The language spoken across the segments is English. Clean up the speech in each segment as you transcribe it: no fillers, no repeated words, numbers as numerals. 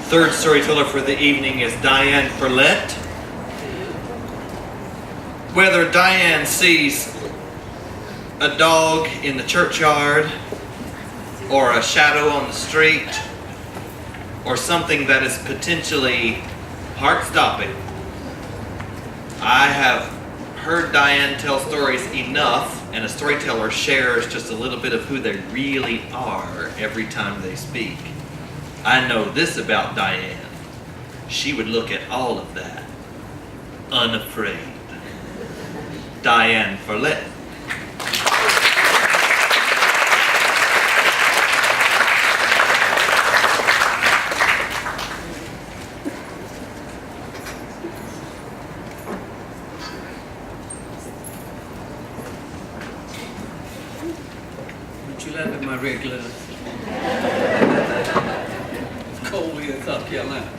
third storyteller for the evening is Diane Ferlatte. Whether Diane sees a dog in the churchyard, or a shadow on the street, or something that is potentially heart-stopping, I have heard Diane tell stories enough, and a storyteller shares just a little bit of who they really are every time they speak. I know this about Diane. She would look at all of that unafraid. Diane Ferlatte. Don't you laugh at my red gloves? It's cold here in South Carolina.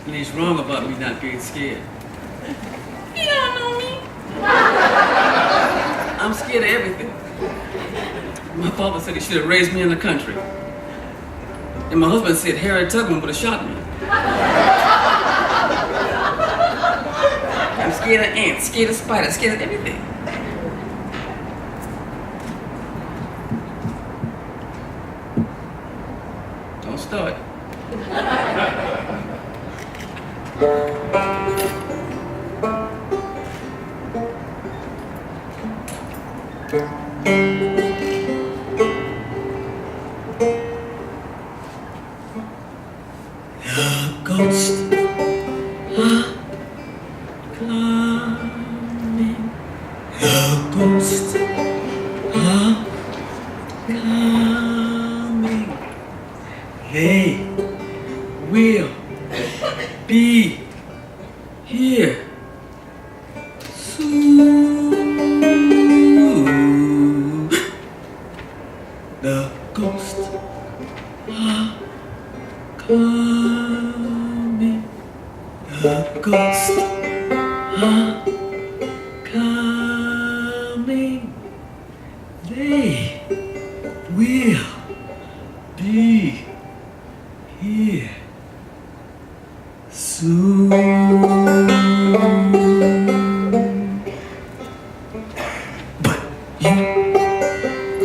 And he's wrong about me not being scared. You don't know me. I'm scared of everything. My father said he should have raised me in the country. And my husband said Harry Tubman would have shot me. I'm scared of ants, scared of spiders, scared of everything. Don't start. The ghost coming. The ghost coming. They will be here soon. The ghost coming. The ghost coming. They will be here soon. But you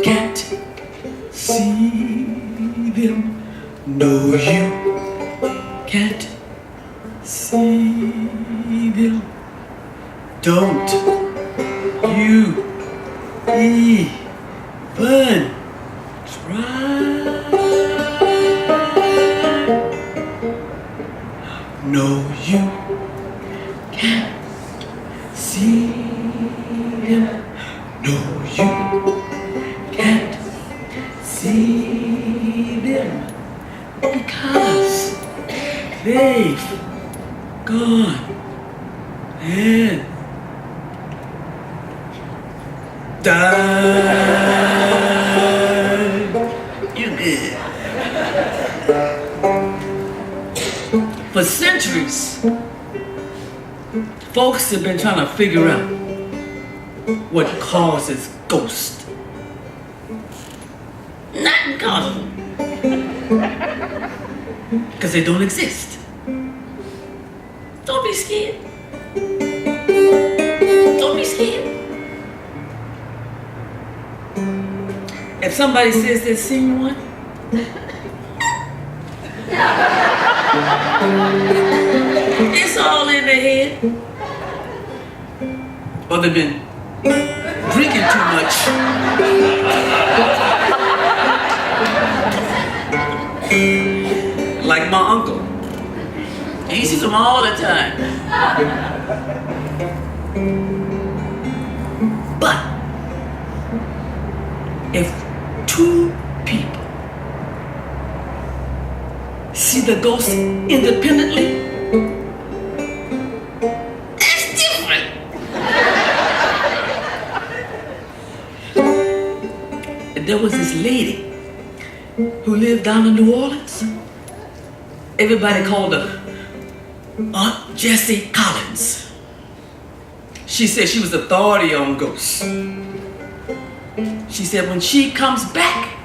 can't see them. No, you can't see them. Don't you even try. No, you can't see them. No, you can't see them because they've gone and died. You good. For centuries, folks have been trying to figure out what causes ghosts. Nothing causes them. Because they don't exist. Don't be scared. Don't be scared. If somebody says they've seen one, it's all in their head. Or they've been drinking too much. Like my uncle. He sees them all the time. But if two people see the ghost independently, that's different. And there was this lady who lived down in New Orleans. Everybody called her Aunt Jessie Collins. She said she was authority on ghosts. She said when she comes back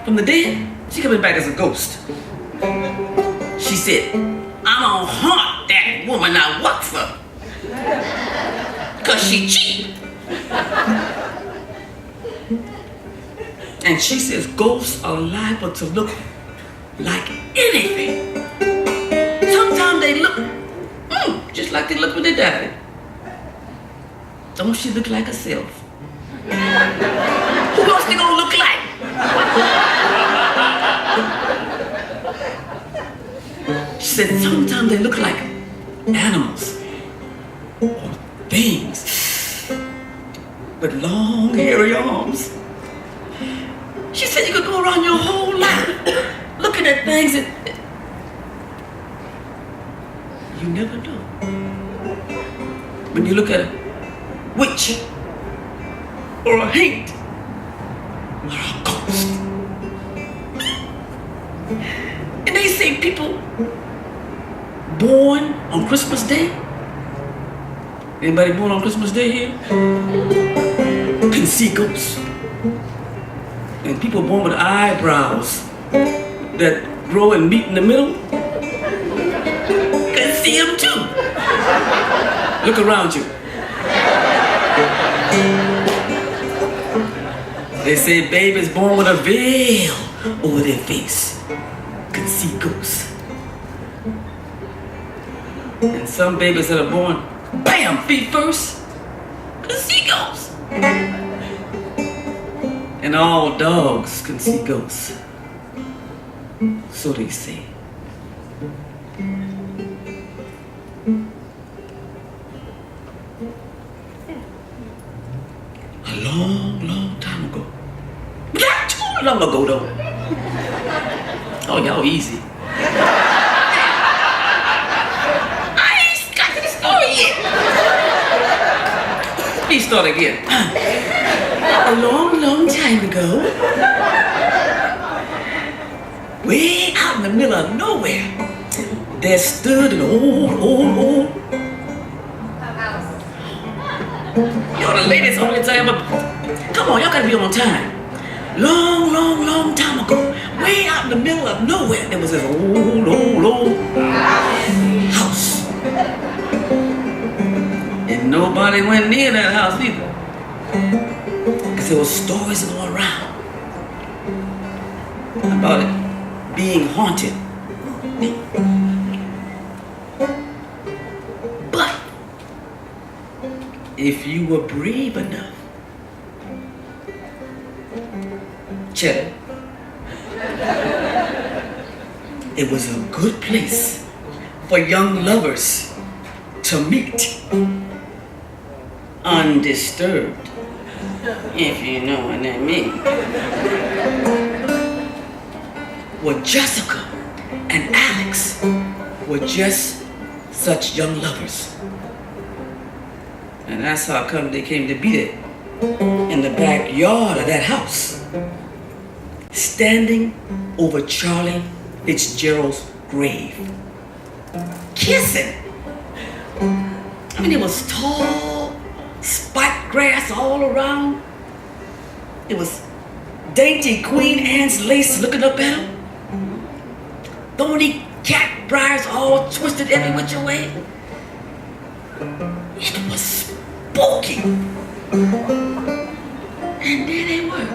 from the dead, she coming back as a ghost. She said, I'm gonna haunt that woman I work for. Cause she cheap. And she says ghosts are liable to look like anything. Sometimes they look just like they look when they died. Don't she look like herself? Who else they gonna look like? She said sometimes they look like animals or things with long hairy arms. She said you could go around your whole life looking at things that you never know. When you look at a witch or a haint or a ghost. And they say people born on Christmas Day. Anybody born on Christmas Day here? Can see ghosts. And people born with eyebrows that grow and meet in the middle can see them too. Look around you. They say babies born with a veil over their face can see ghosts. And some babies that are born, bam, feet first, can see ghosts. And all dogs can see ghosts. So they say. A long, long time ago. Not too long ago though. Oh, y'all easy. I ain't got to the story yet. Please start again. A long, long time ago, way out in the middle of nowhere, there stood an old house. Y'all the ladies all the time, but come on, y'all gotta be on time. Long, long, long time ago, way out in the middle of nowhere, there was this old house. And nobody went near that house either. Because there were stories going around about it being haunted. But if you were brave enough, Cheddar, it was a good place for young lovers to meet undisturbed, if you know what I mean. Well, Jessica and Alex were just such young lovers. And that's how come they came to be there in the backyard of that house, standing over Charlie Fitzgerald's grave, kissing. I mean, it was tall, spiked grass all around. It was dainty Queen Anne's lace looking up at him. Thorny cat briars all twisted every which way. It was spooky. And there they were,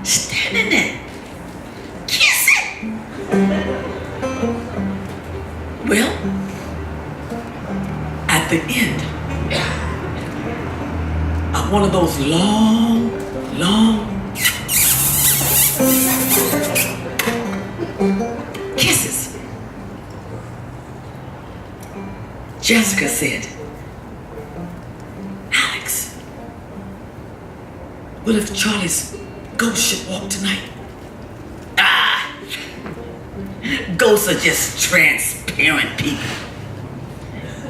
standing there, kissing. Well, at the end of one of those long kisses, Jessica said, Alex, what if Charlie's ghost should walk tonight? Ah, ghosts are just transparent people.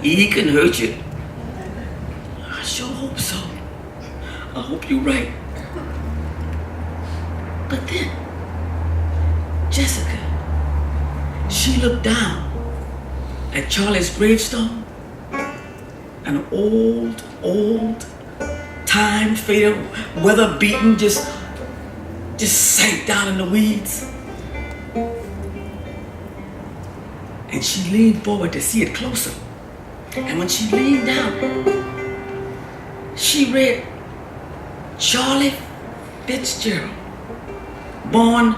He can hurt you. I sure hope so. I hope you're right. But then, Jessica, she looked down at Charlie's gravestone, an old, time faded, weather beaten, just sank down in the weeds. And she leaned forward to see it closer. And when she leaned down, she read Charlie Fitzgerald, born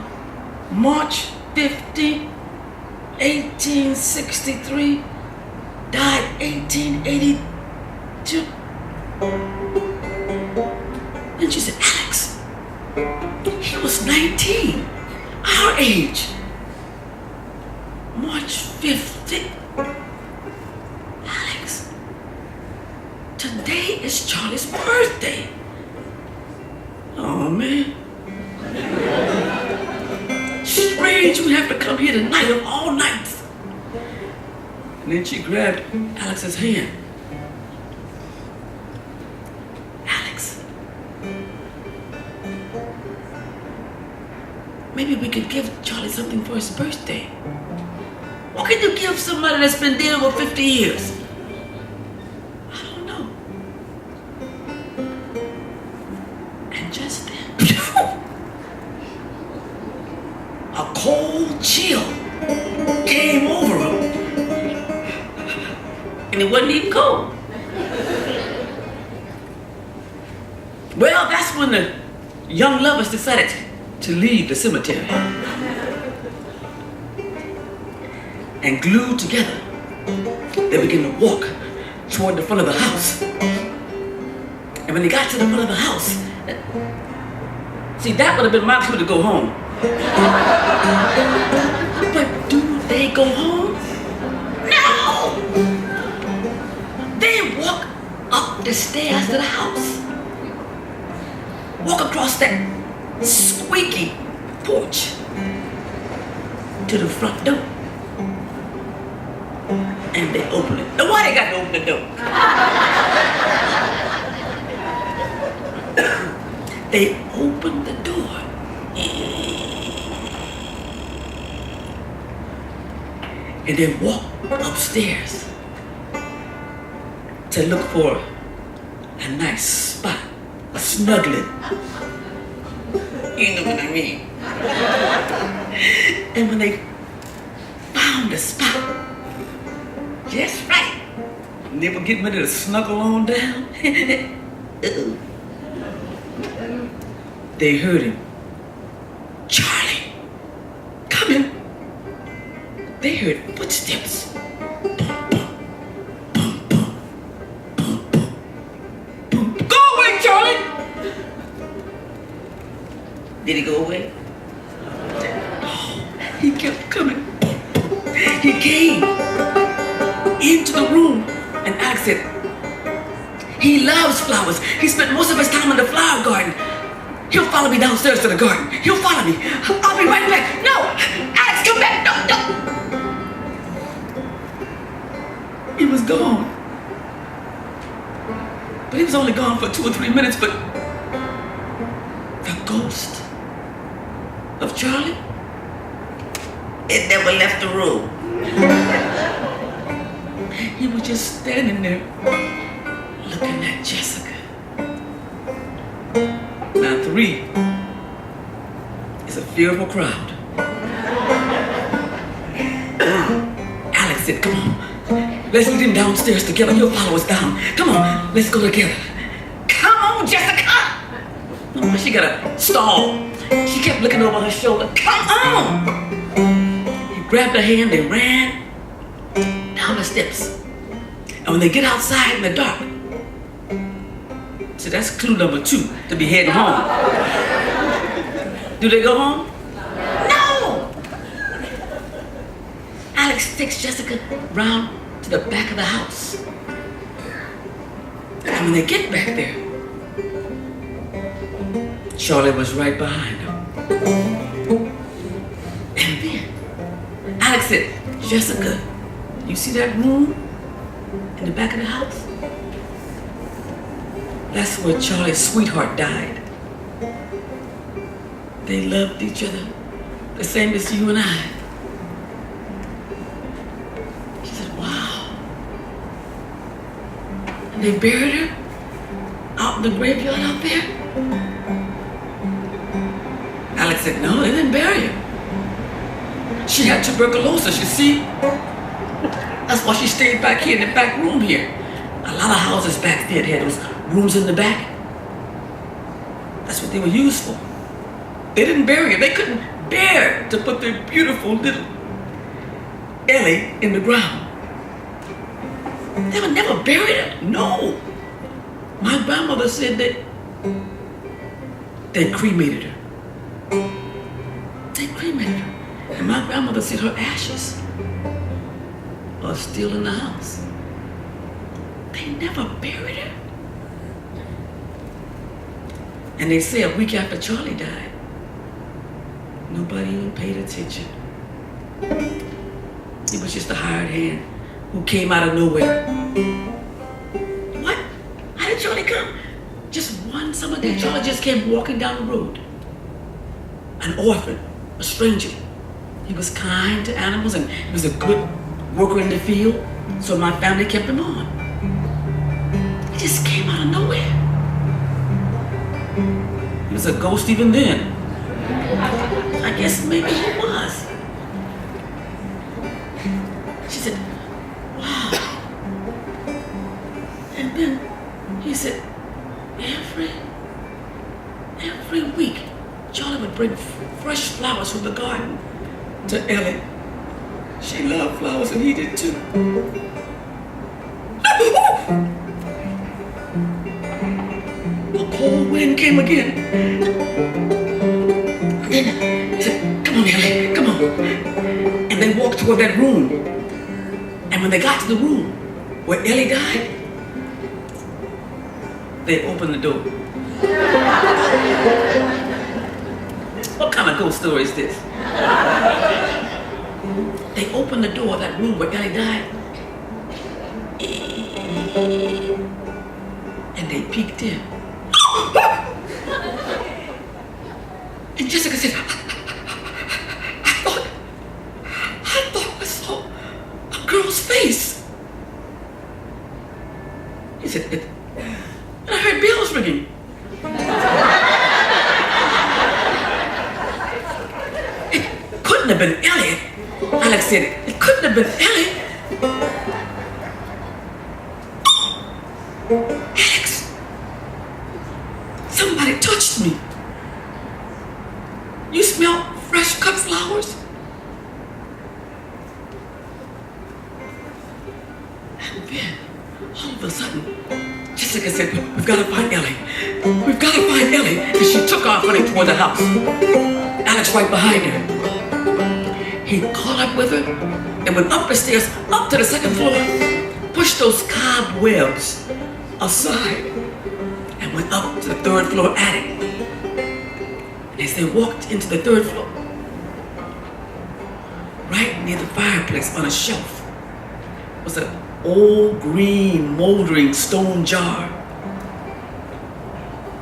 March 15, 1863, died 1882. Then she said, Alex, he was 19, our age. March 15th. Alex, today is Charlie's birthday. Oh, man. Strange you have to come here tonight of all nights. And then she grabbed Alex's hand. Alex, maybe we could give Charlie something for his birthday. What can you give somebody that's been dead for 50 years? I don't know. And just then, a cold chill came over him. And it wasn't even cold. Well, that's when the young lovers decided to leave the cemetery. And glued together, they began to walk toward the front of the house. And when they got to the front of the house, see, that would have been my clue to go home. But do they go home? No! They walk up the stairs to the house. Walk across that squeaky porch to the front door. And they open it. Now, why they got to open the door? They opened the door. And they walked upstairs to look for a nice spot, a snuggling. You know what I mean? And when they found a spot, just right, they were getting ready to snuggle on down. They heard him. Charlie, come in. They heard footsteps. Boom, boom, boom, boom, boom, boom, boom. Go away, Charlie! Did he go away? Oh, he kept coming. He came into the room, and Alex said, he loves flowers. He spent most of his time in the flower garden. He'll follow me downstairs to the garden. He'll follow me. I'll be right back. No! Alex, come back! No, no! He was gone. But he was only gone for 2 or 3 minutes, but the ghost of Charlie, it never left the room. He was just standing there looking at Jessica. Now 3 is a fearful crowd. Alex said, come on, let's lead him downstairs together. He'll follow us down. Come on, let's go together. Come on, Jessica! Oh, she got a stall. She kept looking over her shoulder. Come on! He grabbed her hand, they ran down the steps. And when they get outside in the dark, so that's clue number 2, to be heading home. Do they go home? No! Alex takes Jessica round to the back of the house. And when they get back there, Charlie was right behind them. And then Alex said, Jessica, you see that room in the back of the house? That's where Charlie's sweetheart died. They loved each other the same as you and I. She said, wow. And they buried her out out in the graveyard out there? Alex said, no, they didn't bury her. She had tuberculosis, you see? That's why she stayed back here in the back room here. A lot of houses back there had those rooms in the back. That's what they were used for. They didn't bury her. They couldn't bear to put their beautiful little Ellie in the ground. They would never bury her. No. My grandmother said that they cremated her. They cremated her. And my grandmother said her ashes are still in the house. They never buried her. And they say a week after Charlie died, nobody even paid attention. It was just a hired hand who came out of nowhere. What? How did Charlie come? Just one summer day, Charlie just came walking down the road. An orphan, a stranger. He was kind to animals and he was a good worker in the field, so my family kept him on. He just came out of nowhere. He was a ghost even then. I guess maybe he was. She said, wow. And then he said, every week, Charlie would bring fresh flowers from the garden to Ellie. She loved flowers and he did too. A cold wind came again. And then he said, come on, Ellie, come on. And they walked toward that room. And when they got to the room where Ellie died, they opened the door. What kind of ghost story is this? They opened the door of that room where Ellie died. And they peeked in. And Jessica said, I thought I saw a girl's face. He said, and I heard bells ringing. It couldn't have been Ellie. Alex said, it couldn't have been Ellie. Alex, somebody touched me. You smell fresh cut flowers? And then, all of a sudden, Jessica said, we've got to find Ellie. We've got to find Ellie. And she took off running toward the house. Alex right behind her. He caught up with her and went up the stairs, up to the second floor, pushed those cobwebs aside, and went up to the third floor attic. And as they walked into the third floor, right near the fireplace on a shelf was an old green moldering stone jar.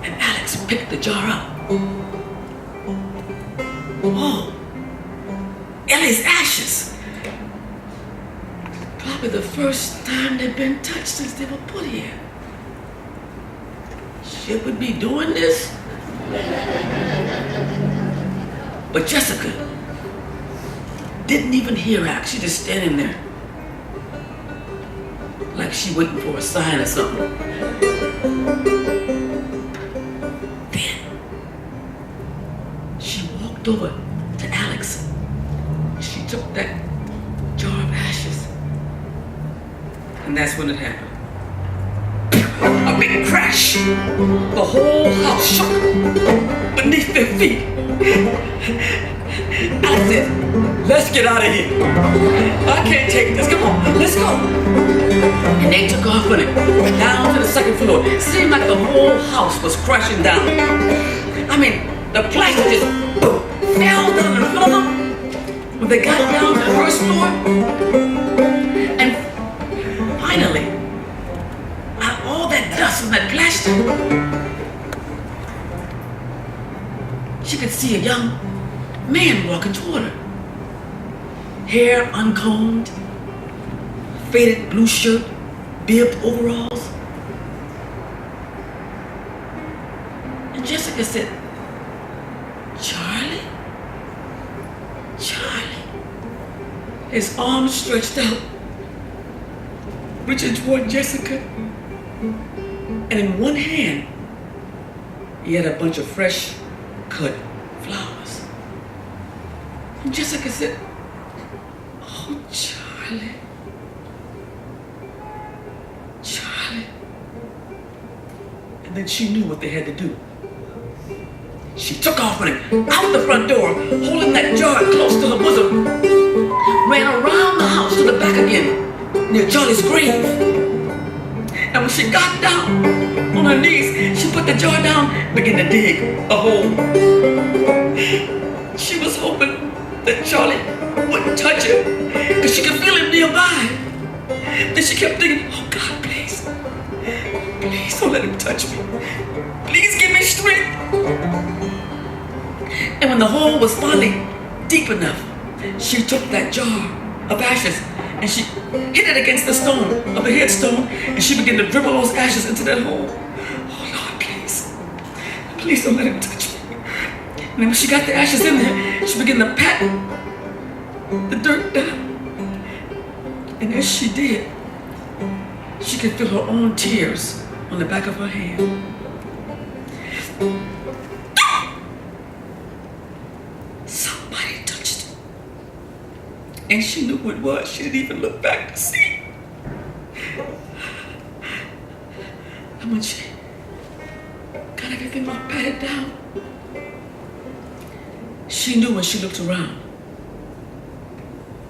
And Alex picked the jar up. Oh, Ellie's ashes. Probably the first time they've been touched since they were put here. She would be doing this. But Jessica didn't even hear Alex. She just standing there, like she waiting for a sign or something. Then she walked over to Alex. She took that jar of ashes. And that's when it happened. A big crash. The whole house shook beneath their feet. Alex said, let's get out of here. I can't take this. Come on, let's go. And they took off running down to the second floor. It seemed like the whole house was crashing down. I mean, the plaster just fell down in front of them. When they got down to the first floor, and finally, out of all that dust from that plaster, she could see a young man walking toward her. Hair uncombed, faded blue shirt, bibbed overalls. Jessica said, Charlie? Charlie? His arms stretched out, reaching toward Jessica. And in one hand, he had a bunch of fresh cut flowers. And Jessica said, oh, Charlie. Charlie. And then she knew what they had to do. She took off running out the front door, holding that jar close to her bosom, ran around the house to the back again, near Charlie's grave. And when she got down on her knees, she put the jar down and began to dig a hole. She was hoping that Charlie wouldn't touch her, because she could feel him nearby. Then she kept thinking, oh God, please, please don't let him touch me. Please give me strength. And when the hole was finally deep enough, she took that jar of ashes and she hit it against the stone of the headstone, and she began to dribble those ashes into that hole. Oh Lord, please, please don't let him touch me. And then when she got the ashes in there, she began to pat the dirt down. And as she did, she could feel her own tears on the back of her hand. Somebody touched it. And she knew who it was. She didn't even look back to see. And when she got everything all patted down, she knew when she looked around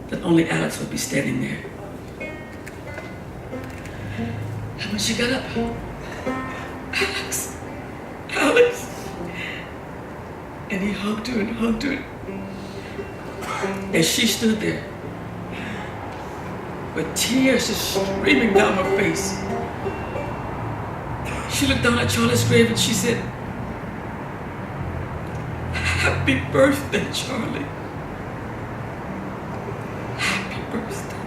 that only Alex would be standing there. And when she got up, Alex, and he hugged her and hugged her. And she stood there with tears just streaming down her face. She looked down at Charlie's grave and she said, happy birthday, Charlie. Happy birthday.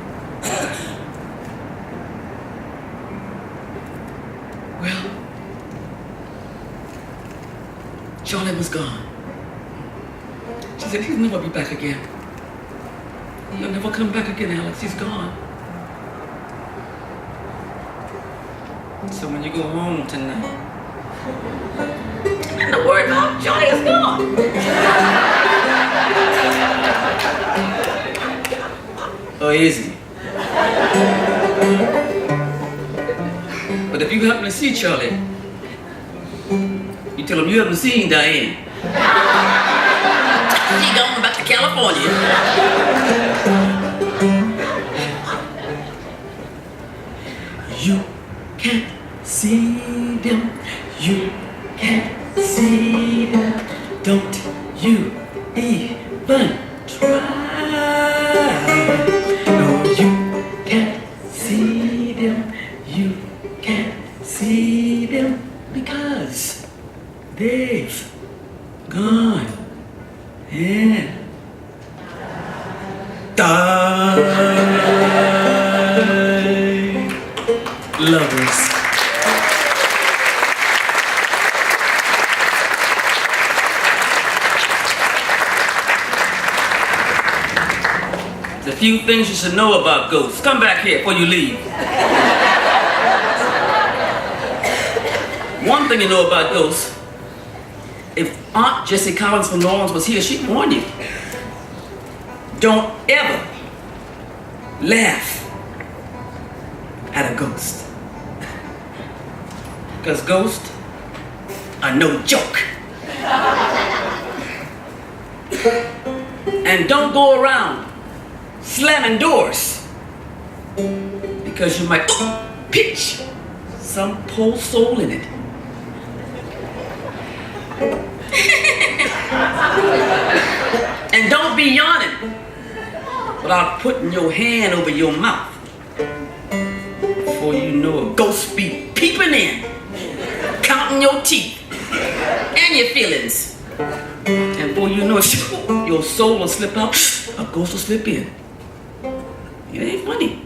Well, Charlie was gone. She said, he'll never be back again. He'll never come back again, Alex. He's gone. So when you go home tonight, and the word out, Charlie is gone. Or is he? But if you happen to see Charlie, you tell him you haven't seen Diane. She going back to California. You can't see them. You can't see them. Don't you even try. No, you can't see them. You can't see them because they've gone and died. Lovers. There's a few things you should know about ghosts. Come back here before you leave. One thing you know about ghosts, if Aunt Jessie Collins from New Orleans was here, she'd warn you. Don't ever laugh at a ghost. Because ghosts are no joke. And don't go around slamming doors, because you might pitch some poor soul in it. And don't be yawning without putting your hand over your mouth. Before you know, a ghost be peeping in, counting your teeth and your feelings. And before you know it, your soul will slip out, a ghost will slip in. It ain't funny.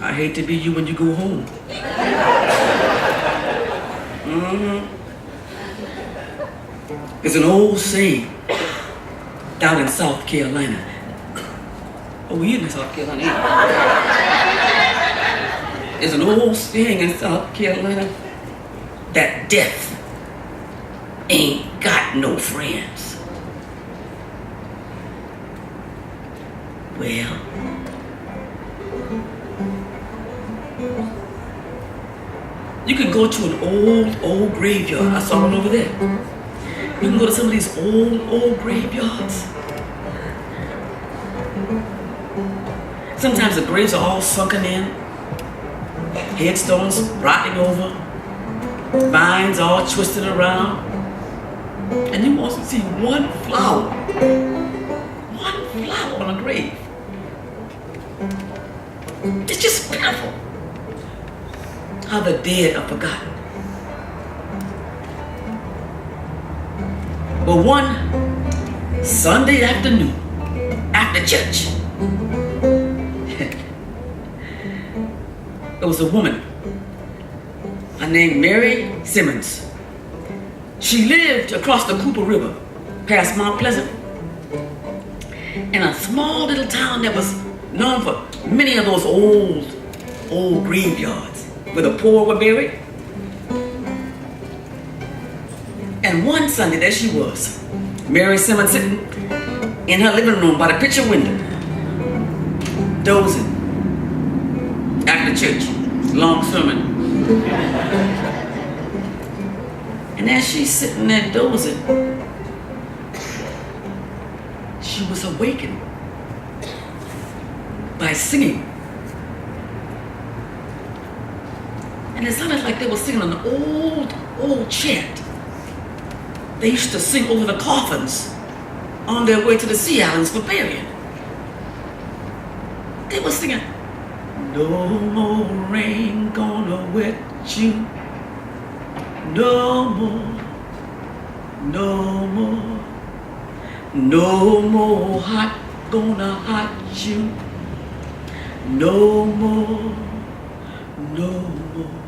I hate to be you when you go home. There's an old saying down in South Carolina. Oh, we in South Carolina. There's an old saying in South Carolina that death ain't got no friends. Well, you can go to an old graveyard. I saw one over there. You can go to some of these old graveyards. Sometimes the graves are all sunken in, headstones rotting over, vines all twisted around, and you won't see one flower on a grave. It's just pitiful how the dead are forgotten. But one Sunday afternoon, after church, there was a woman, her name Mary Simmons. She lived across the Cooper River, past Mount Pleasant, in a small little town that was known for many of those old graveyards where the poor were buried. And one Sunday, there she was, Mary Simmons sitting in her living room by the picture window, dozing after church, long sermon. And as she's sitting there dozing, she was awakened by singing. And it sounded like they were singing an old chant they used to sing over the coffins on their way to the Sea Islands for burying. They were singing, "No more rain gonna wet you, no more, no more, no more hot gonna hot you, no more, no more,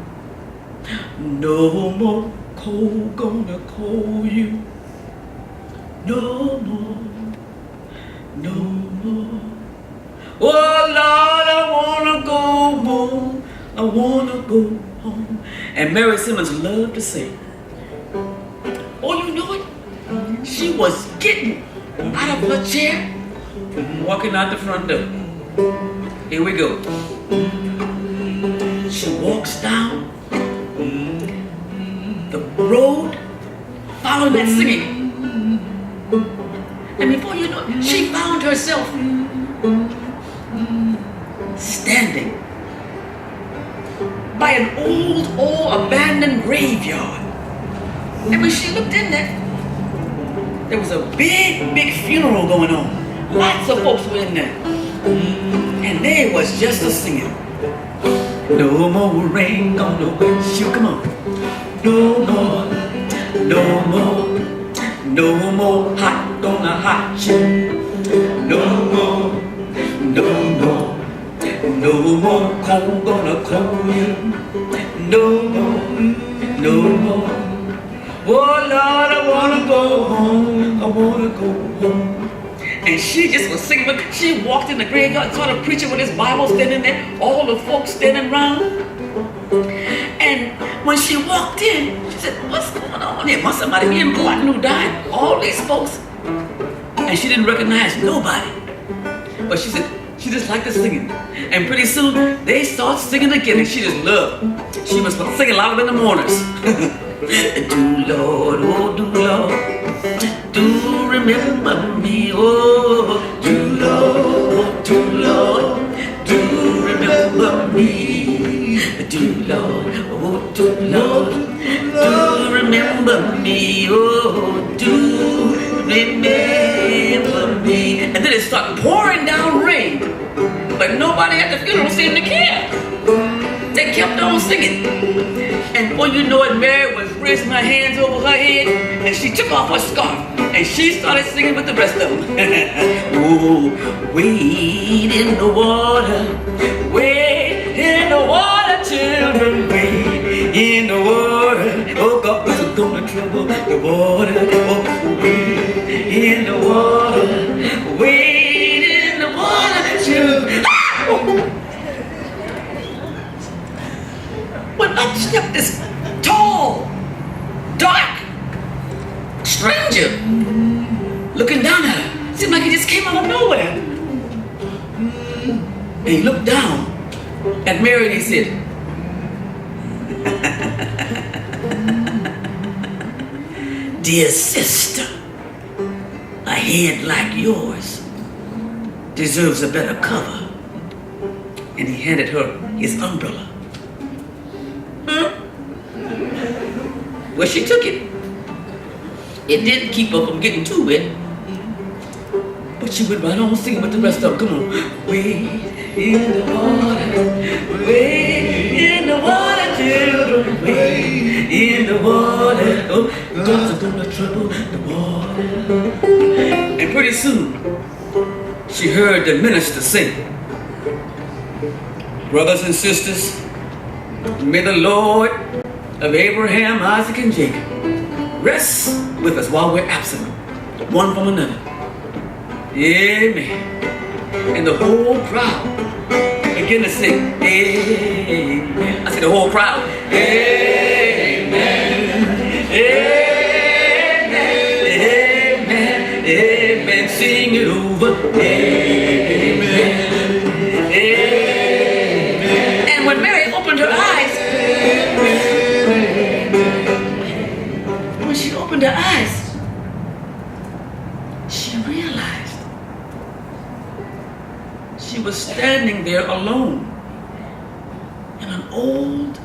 no more cold gonna cold you, no more, no more. Oh Lord, I wanna go home, I wanna go home." And Mary Simmons loved to sing. Oh, you know it? She was getting out of her chair, walking out the front door. Here we go. She walks down the road, following that singing. And before you know it, she found herself standing by an old abandoned graveyard. And when she looked in there was a big funeral going on. Lots of folks were in there. And they was just a singing. No more rain gonna wet you, come on. No more, no more, no more hot gonna hot you. No more, no more, no more cold gonna cold you. No more, no more. Oh Lord, I wanna go home, I wanna go home. And she just was singing. She walked in the graveyard, saw the preacher with his Bible standing there, all the folks standing around. And when she walked in, she said, "What's going on here? Must somebody be important who died? All these folks." And she didn't recognize nobody. But she said, she just liked the singing. And pretty soon, they start singing again, and she just loved. She was singing louder than the mourners. Do Lord, oh do Lord, do remember me, oh do Lord, do Lord, do remember me, do Lord, oh do Lord, do remember me, oh do remember me. And then it started pouring down rain, but nobody at the funeral seemed to care. They kept on singing. And before you know it, Mary was raising her hands over her head, and she took off her scarf, and she started singing with the rest of them. Oh, wade in the water, wade in stepped this tall, dark stranger looking down at her. Seemed like he just came out of nowhere. And he looked down at Mary and he said, "Dear sister, a head like yours deserves a better cover." And he handed her his umbrella. Well, she took it. It didn't keep her from getting too wet. But she went right on singing with the rest of them. Come on. Wade in the water. Wade in the water, children. Wade in the water. Oh, God's gonna trouble the water. And pretty soon, she heard the minister sing. Brothers and sisters, may the Lord of Abraham, Isaac, and Jacob rest with us while we're absent, one from another. Amen. And the whole crowd began to sing, amen. I said the whole crowd, amen, amen, amen, amen. Sing it over, amen, amen. And when Mary opened her eyes, she realized she was standing there alone in an old,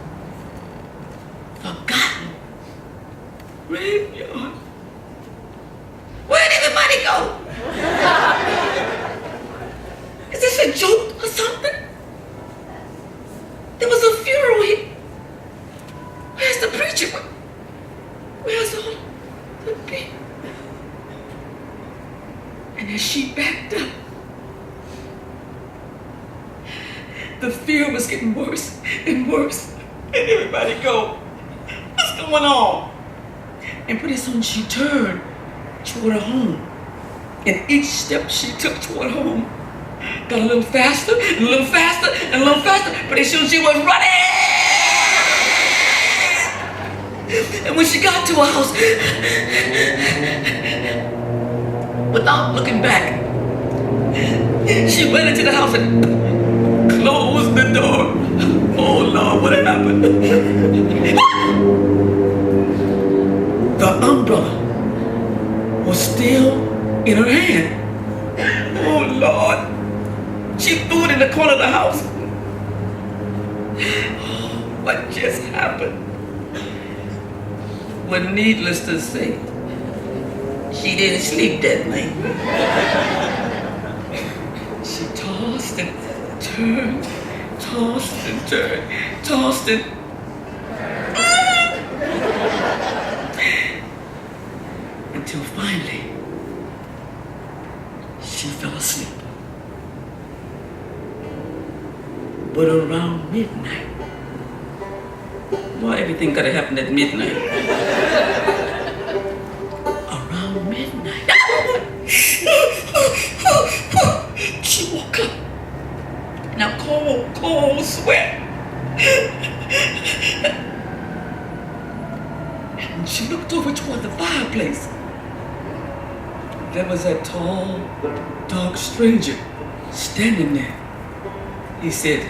forgotten graveyard. Where'd everybody go? Is this a joke or something? There was a funeral here. Where's the preacher? Where's all the people? And as she backed up, the fear was getting worse and worse. And everybody go, what's going on? And pretty soon she turned toward her home. And each step she took toward home got a little faster, and a little faster, and a little faster. Pretty soon she was running. And when she got to her house, without looking back, she went into the house and closed the door. Oh Lord, what happened? The umbrella was still in her hand. Oh Lord, she threw it in the corner of the house. What just happened? Well, needless to say, she didn't sleep that night. She tossed and turned, tossed and turned, tossed and... until finally, she fell asleep. But around midnight, why everything gotta happen at midnight? Around midnight, she woke up. Now cold sweat. And she looked over toward the fireplace. There was that tall, dark stranger standing there. He said,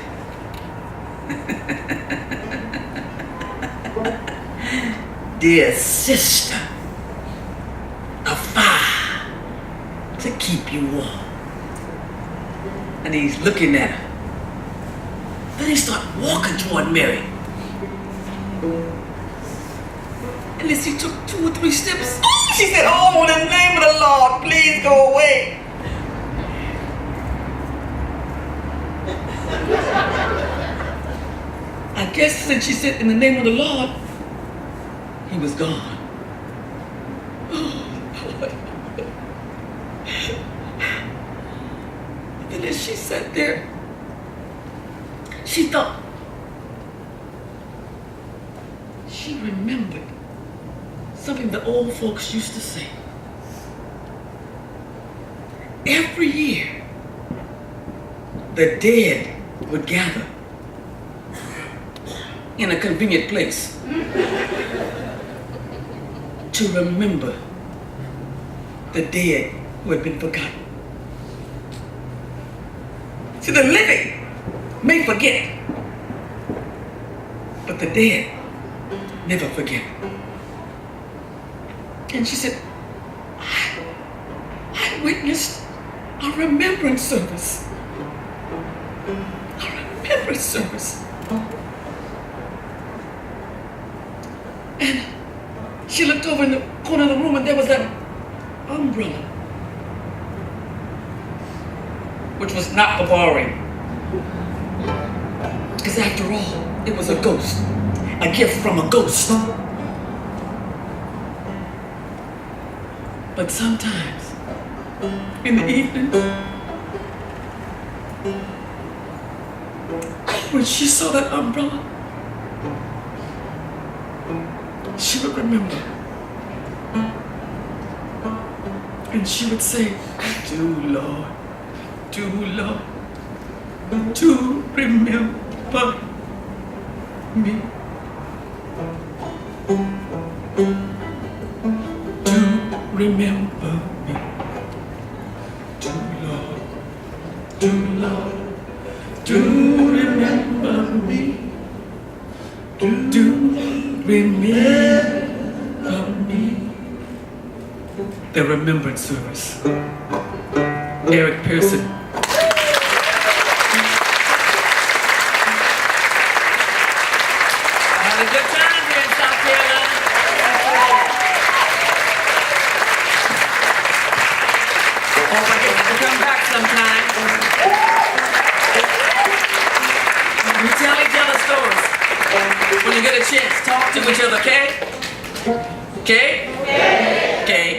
"Dear sister, a fire to keep you warm." And he's looking at her. Then he started walking toward Mary. And as he took 2 or 3 steps, she said, "Oh, in the name of the Lord, please go away." I guess since she said, "In the name of the Lord," he was gone. Oh, Lord. And as she sat there, she thought, she remembered something the old folks used to say. Every year, the dead would gather in a convenient place to remember the dead who had been forgotten. See, the living may forget, but the dead never forget. And she said, I witnessed a remembrance service. A remembrance service. And she looked over in the corner of the room and there was that umbrella, which was not for borrowing. Because after all, it was a ghost, a gift from a ghost. But sometimes, in the evening, when she saw that umbrella, she would remember. And she would say, do Lord, do remember me. Do remember me. Do Lord, do remember me. Do remember me. The remembrance service. Eric Pearson. Had a good time here in South Carolina. Hope I get to come back sometime. We tell each other stories. When you get a chance, talk to each other, okay? Okay? Okay.